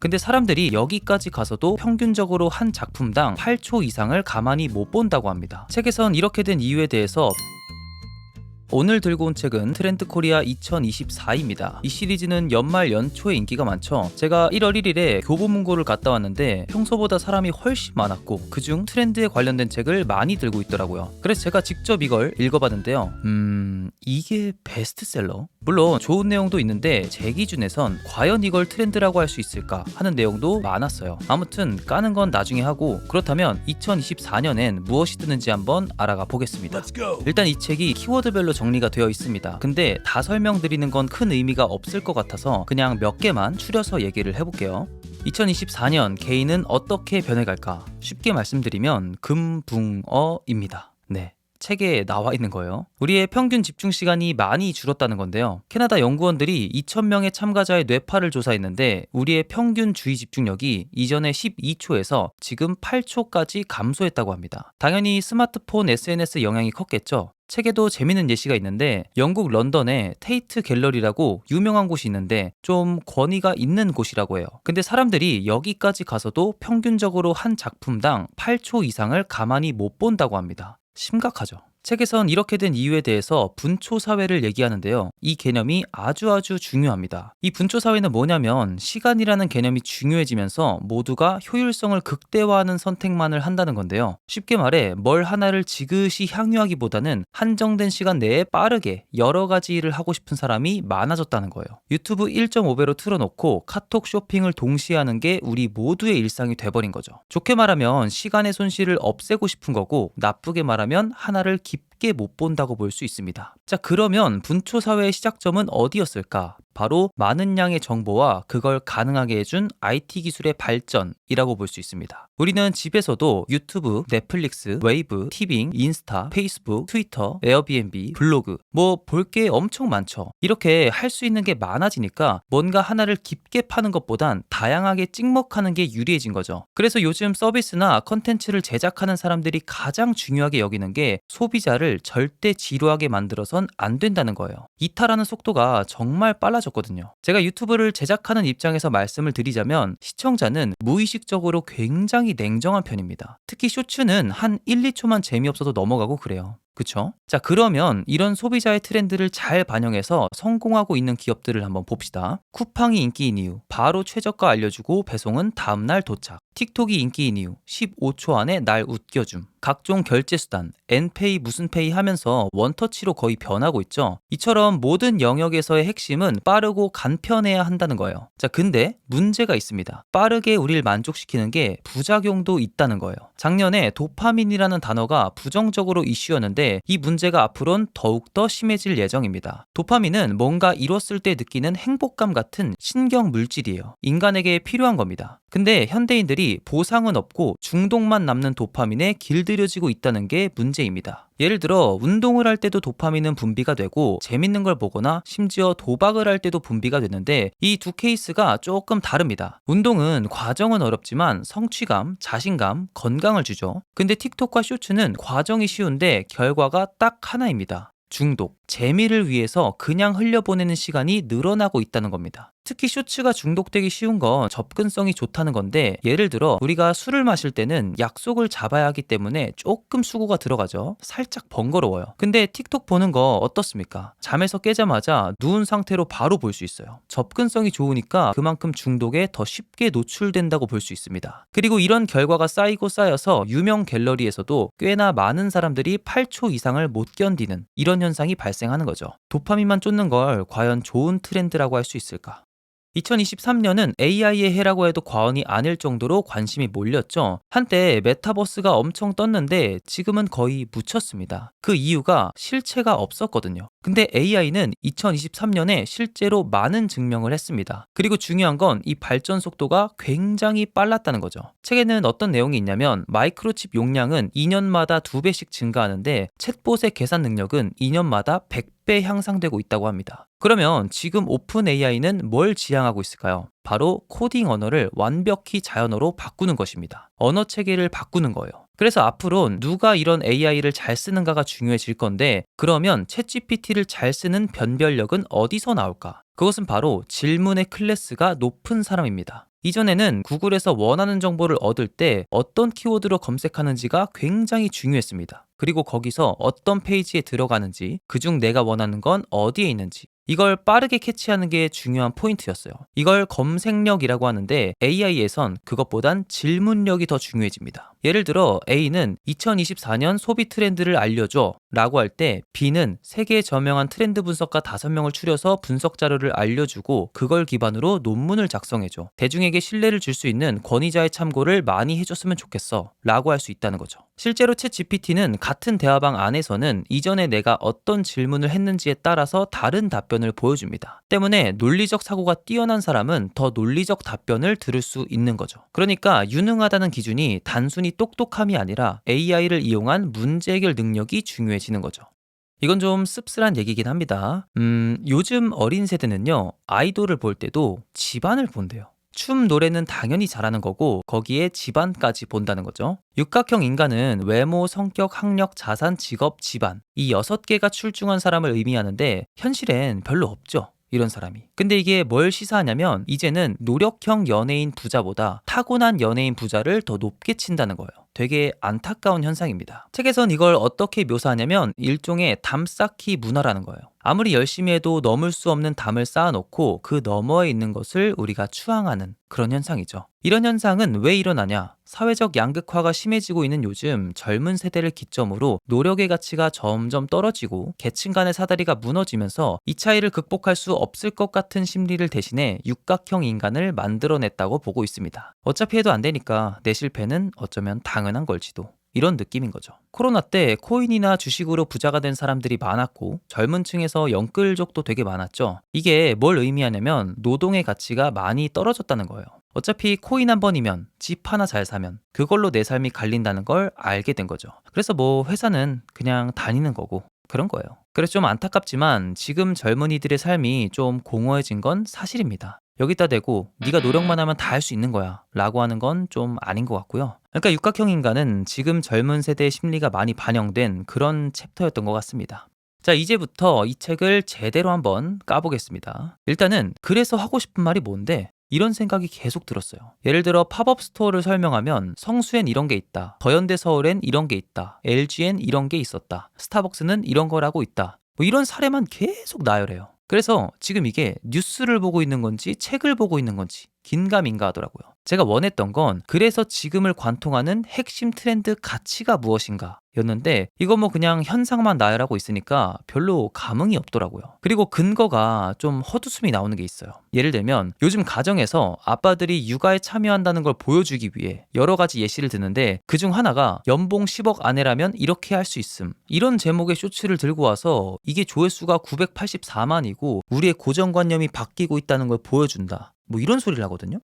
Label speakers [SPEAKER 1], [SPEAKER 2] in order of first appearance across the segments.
[SPEAKER 1] 근데 사람들이 여기까지 가서도 평균적으로 한 작품당 8초 이상을 가만히 못 본다고 합니다. 책에선 이렇게 된 이유에 대해서 오늘 들고 온 책은 트렌드 코리아 2024입니다. 이 시리즈는 연말 연초에 인기가 많죠. 제가 1월 1일에 교보문고를 갔다 왔는데 평소보다 사람이 훨씬 많았고 그중 트렌드에 관련된 책을 많이 들고 있더라고요. 그래서 제가 직접 이걸 읽어봤는데요. 이게 베스트셀러? 물론 좋은 내용도 있는데 제 기준에선 과연 이걸 트렌드라고 할 수 있을까 하는 내용도 많았어요. 아무튼 까는 건 나중에 하고 그렇다면 2024년엔 무엇이 뜨는지 한번 알아가 보겠습니다. 일단 이 책이 키워드별로 정리가 되어 있습니다. 근데 다 설명드리는 건 큰 의미가 없을 것 같아서 그냥 몇 개만 추려서 얘기를 해볼게요. 2024년 개인은 어떻게 변해갈까? 쉽게 말씀드리면 금붕어입니다. 네. 책에 나와 있는 거예요. 우리의 평균 집중 시간이 많이 줄었다는 건데요. 캐나다 연구원들이 2,000명의 참가자의 뇌파를 조사했는데 우리의 평균 주의 집중력이 이전의 12초에서 지금 8초까지 감소했다고 합니다. 당연히 스마트폰, SNS 영향이 컸겠죠. 책에도 재밌는 예시가 있는데 영국 런던에 테이트 갤러리라고 유명한 곳이 있는데 좀 권위가 있는 곳이라고 해요. 근데 사람들이 여기까지 가서도 평균적으로 한 작품당 8초 이상을 가만히 못 본다고 합니다. 심각하죠. 책에선 이렇게 된 이유에 대해서 분초사회를 얘기하는데요. 이 개념이 아주 중요합니다. 이 분초사회는 뭐냐면 시간이라는 개념이 중요해지면서 모두가 효율성을 극대화하는 선택만을 한다는 건데요. 쉽게 말해 뭘 하나를 지그시 향유하기보다는 한정된 시간 내에 빠르게 여러 가지 일을 하고 싶은 사람이 많아졌다는 거예요. 유튜브 1.5배로 틀어놓고 카톡 쇼핑을 동시에 하는 게 우리 모두의 일상이 돼버린 거죠. 좋게 말하면 시간의 손실을 없애고 싶은 거고 나쁘게 말하면 하나를 깊게 못 본다고 볼 수 있습니다. 자, 그러면 분초사회의 시작점은 어디였을까? 바로 많은 양의 정보와 그걸 가능하게 해준 IT 기술의 발전이라고 볼 수 있습니다. 우리는 집에서도 유튜브, 넷플릭스, 웨이브, 티빙, 인스타, 페이스북, 트위터, 에어비앤비, 블로그 뭐 볼 게 엄청 많죠. 이렇게 할 수 있는 게 많아지니까 뭔가 하나를 깊게 파는 것보단 다양하게 찍먹하는 게 유리해진 거죠. 그래서 요즘 서비스나 컨텐츠를 제작하는 사람들이 가장 중요하게 여기는 게 소비자를 절대 지루하게 만들어선 안 된다는 거예요. 이탈하는 속도가 정말 빨라졌거든요. 제가 유튜브를 제작하는 입장에서 말씀을 드리자면 시청자는 무의식적으로 굉장히 냉정한 편입니다. 특히 쇼츠는 한 1, 2초만 재미없어도 넘어가고 그래요. 그쵸? 자, 그러면 이런 소비자의 트렌드를 잘 반영해서 성공하고 있는 기업들을 한번 봅시다. 쿠팡이 인기인 이유, 바로 최저가 알려주고 배송은 다음날 도착. 틱톡이 인기인 이유, 15초 안에 날 웃겨줌. 각종 결제수단, 엔페이 무슨 페이 하면서 원터치로 거의 변하고 있죠. 이처럼 모든 영역에서의 핵심은 빠르고 간편해야 한다는 거예요. 자, 근데 문제가 있습니다. 빠르게 우리를 만족시키는 게 부작용도 있다는 거예요. 작년에 도파민이라는 단어가 부정적으로 이슈였는데 이 문제가 앞으론 더욱더 심해질 예정입니다. 도파민은 뭔가 이뤘을 때 느끼는 행복감 같은 신경 물질이에요. 인간에게 필요한 겁니다. 근데 현대인들이 보상은 없고 중독만 남는 도파민에 길들여지고 있다는 게 문제입니다. 예를 들어 운동을 할 때도 도파민은 분비가 되고 재밌는 걸 보거나 심지어 도박을 할 때도 분비가 되는데 이 두 케이스가 조금 다릅니다. 운동은 과정은 어렵지만 성취감, 자신감, 건강을 주죠. 근데 틱톡과 쇼츠는 과정이 쉬운데 결과가 딱 하나입니다. 중독, 재미를 위해서 그냥 흘려보내는 시간이 늘어나고 있다는 겁니다. 특히 쇼츠가 중독되기 쉬운 건 접근성이 좋다는 건데 예를 들어 우리가 술을 마실 때는 약속을 잡아야 하기 때문에 조금 수고가 들어가죠. 살짝 번거로워요. 근데 틱톡 보는 거 어떻습니까? 잠에서 깨자마자 누운 상태로 바로 볼 수 있어요. 접근성이 좋으니까 그만큼 중독에 더 쉽게 노출된다고 볼 수 있습니다. 그리고 이런 결과가 쌓이고 쌓여서 유명 갤러리에서도 꽤나 많은 사람들이 8초 이상을 못 견디는 이런 현상이 발생하는 거죠. 도파민만 쫓는 걸 과연 좋은 트렌드라고 할 수 있을까? 2023년은 AI의 해라고 해도 과언이 아닐 정도로 관심이 몰렸죠. 한때 메타버스가 엄청 떴는데 지금은 거의 묻혔습니다. 그 이유가 실체가 없었거든요. 근데 AI는 2023년에 실제로 많은 증명을 했습니다. 그리고 중요한 건 이 발전 속도가 굉장히 빨랐다는 거죠. 책에는 어떤 내용이 있냐면 마이크로칩 용량은 2년마다 2배씩 증가하는데 챗봇의 계산 능력은 2년마다 100배 향상되고 있다고 합니다. 그러면 지금 오픈 AI는 뭘 지향하고 있을까요? 바로 코딩 언어를 완벽히 자연어로 바꾸는 것입니다. 언어 체계를 바꾸는 거예요. 그래서 앞으로는 누가 이런 AI를 잘 쓰는가가 중요해질 건데 그러면 챗GPT를 잘 쓰는 변별력은 어디서 나올까? 그것은 바로 질문의 클래스가 높은 사람입니다. 이전에는 구글에서 원하는 정보를 얻을 때 어떤 키워드로 검색하는지가 굉장히 중요했습니다. 그리고 거기서 어떤 페이지에 들어가는지, 그중 내가 원하는 건 어디에 있는지, 이걸 빠르게 캐치하는 게 중요한 포인트였어요. 이걸 검색력이라고 하는데 AI에선 그것보단 질문력이 더 중요해집니다. 예를 들어 A는 2024년 소비 트렌드를 알려줘 라고 할 때 B는 세계에 저명한 트렌드 분석가 5명을 추려서 분석 자료를 알려주고 그걸 기반으로 논문을 작성해줘. 대중에게 신뢰를 줄 수 있는 권위자의 참고를 많이 해줬으면 좋겠어 라고 할 수 있다는 거죠. 실제로 챗 GPT는 같은 대화방 안에서는 이전에 내가 어떤 질문을 했는지에 따라서 다른 답변을 보여줍니다. 때문에 논리적 사고가 뛰어난 사람은 더 논리적 답변을 들을 수 있는 거죠. 그러니까 유능하다는 기준이 단순히 똑똑함이 아니라 AI를 이용한 문제 해결 능력이 중요해지는 거죠. 이건 좀 씁쓸한 얘기긴 합니다. 요즘 어린 세대는요, 아이돌을 볼 때도 집안을 본대요. 춤, 노래는 당연히 잘하는 거고 거기에 집안까지 본다는 거죠. 육각형 인간은 외모, 성격, 학력, 자산, 직업, 집안 이 6개가 출중한 사람을 의미하는데 현실엔 별로 없죠. 이런 사람이. 근데 이게 뭘 시사하냐면 이제는 노력형 연예인 부자보다 타고난 연예인 부자를 더 높게 친다는 거예요. 되게 안타까운 현상입니다. 책에선 이걸 어떻게 묘사하냐면 일종의 담 쌓기 문화라는 거예요. 아무리 열심히 해도 넘을 수 없는 담을 쌓아놓고 그 너머에 있는 것을 우리가 추앙하는 그런 현상이죠. 이런 현상은 왜 일어나냐? 사회적 양극화가 심해지고 있는 요즘 젊은 세대를 기점으로 노력의 가치가 점점 떨어지고 계층 간의 사다리가 무너지면서 이 차이를 극복할 수 없을 것 같은 심리를 대신해 육각형 인간을 만들어냈다고 보고 있습니다. 어차피 해도 안 되니까 내 실패는 어쩌면 당연한 걸지도. 이런 느낌인 거죠. 코로나 때 코인이나 주식으로 부자가 된 사람들이 많았고 젊은 층에서 영끌족도 되게 많았죠. 이게 뭘 의미하냐면 노동의 가치가 많이 떨어졌다는 거예요. 어차피 코인 한 번이면 집 하나 잘 사면 그걸로 내 삶이 갈린다는 걸 알게 된 거죠. 그래서 뭐 회사는 그냥 다니는 거고 그런 거예요. 그래서 좀 안타깝지만 지금 젊은이들의 삶이 좀 공허해진 건 사실입니다. 여기다 대고 네가 노력만 하면 다 할 수 있는 거야 라고 하는 건 좀 아닌 것 같고요. 그러니까 육각형 인간은 지금 젊은 세대의 심리가 많이 반영된 그런 챕터였던 것 같습니다. 자, 이제부터 이 책을 제대로 한번 까보겠습니다. 일단은 그래서 하고 싶은 말이 뭔데? 이런 생각이 계속 들었어요. 예를 들어 팝업 스토어를 설명하면 성수엔 이런 게 있다. 더현대 서울엔 이런 게 있다. LG엔 이런 게 있었다. 스타벅스는 이런 걸 하고 있다. 뭐 이런 사례만 계속 나열해요. 그래서 지금 이게 뉴스를 보고 있는 건지 책을 보고 있는 건지 긴가민가 하더라고요. 제가 원했던 건 그래서 지금을 관통하는 핵심 트렌드 가치가 무엇인가 였는데 이거 뭐 그냥 현상만 나열하고 있으니까 별로 감흥이 없더라고요. 그리고 근거가 좀 헛웃음이 나오는 게 있어요. 예를 들면 요즘 가정에서 아빠들이 육아에 참여한다는 걸 보여주기 위해 여러 가지 예시를 드는데 그중 하나가 연봉 10억 아내라면 이렇게 할 수 있음, 이런 제목의 쇼츠를 들고 와서 이게 조회수가 984만이고 우리의 고정관념이 바뀌고 있다는 걸 보여준다, 뭐 이런 소리를 하거든요.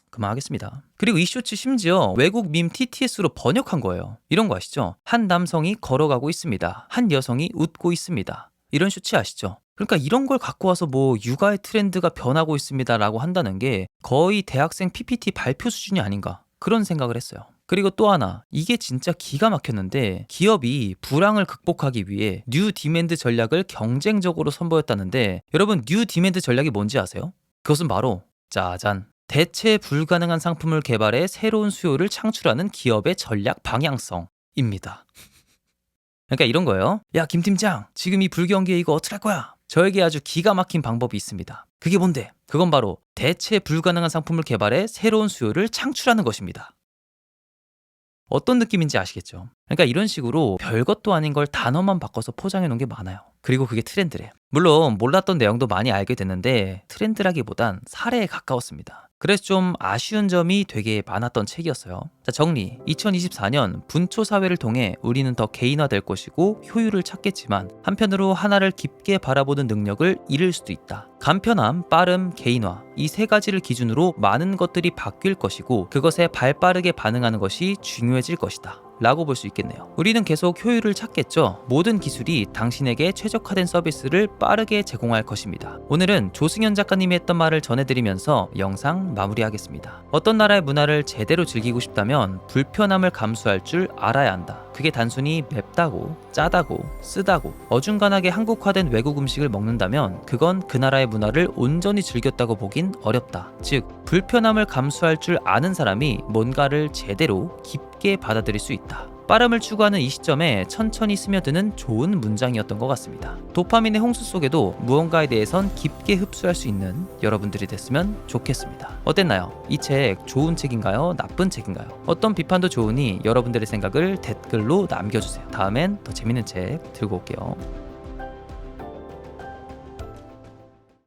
[SPEAKER 1] 그만하겠습니다. 그리고 이 쇼츠 심지어 외국 밈 TTS로 번역한 거예요. 이런 거 아시죠? 한 남성이 걸어가고 있습니다. 한 여성이 웃고 있습니다. 이런 쇼츠 아시죠? 그러니까 이런 걸 갖고 와서 뭐 육아의 트렌드가 변하고 있습니다 라고 한다는 게 거의 대학생 PPT 발표 수준이 아닌가, 그런 생각을 했어요. 그리고 또 하나, 이게 진짜 기가 막혔는데 기업이 불황을 극복하기 위해 뉴 디맨드 전략을 경쟁적으로 선보였다는데 여러분, 뉴 디맨드 전략이 뭔지 아세요? 그것은 바로 짜잔, 대체 불가능한 상품을 개발해 새로운 수요를 창출하는 기업의 전략 방향성입니다. 그러니까 이런 거예요. 야, 김 팀장, 지금 이 불경기에 이거 어떡할 거야? 저에게 아주 기가 막힌 방법이 있습니다. 그게 뭔데? 그건 바로 대체 불가능한 상품을 개발해 새로운 수요를 창출하는 것입니다. 어떤 느낌인지 아시겠죠? 그러니까 이런 식으로 별것도 아닌 걸 단어만 바꿔서 포장해 놓은 게 많아요. 그리고 그게 트렌드래. 물론 몰랐던 내용도 많이 알게 됐는데 트렌드라기보단 사례에 가까웠습니다. 그래서 좀 아쉬운 점이 되게 많았던 책이었어요. 자, 정리. 2024년 분초 사회를 통해 우리는 더 개인화될 것이고 효율을 찾겠지만 한편으로 하나를 깊게 바라보는 능력을 잃을 수도 있다. 간편함, 빠름, 개인화, 이 3가지를 기준으로 많은 것들이 바뀔 것이고 그것에 발빠르게 반응하는 것이 중요해질 것이다. 라고 볼 수 있겠네요. 우리는 계속 효율을 찾겠죠. 모든 기술이 당신에게 최적화된 서비스를 빠르게 제공할 것입니다. 오늘은 조승현 작가님이 했던 말을 전해드리면서 영상 마무리하겠습니다. 어떤 나라의 문화를 제대로 즐기고 싶다면 불편함을 감수할 줄 알아야 한다. 그게 단순히 맵다고, 짜다고, 쓰다고, 어중간하게 한국화된 외국 음식을 먹는다면 그건 그 나라의 문화를 온전히 즐겼다고 보긴 어렵다. 즉, 불편함을 감수할 줄 아는 사람이 뭔가를 제대로 깊게 받아들일 수 있다. 빠름을 추구하는 이 시점에 천천히 스며드는 좋은 문장이었던 것 같습니다. 도파민의 홍수 속에도 무언가에 대해선 깊게 흡수할 수 있는 여러분들이 됐으면 좋겠습니다. 어땠나요? 이 책 좋은 책인가요? 나쁜 책인가요? 어떤 비판도 좋으니 여러분들의 생각을 댓글로 남겨주세요. 다음엔 더 재밌는 책 들고 올게요.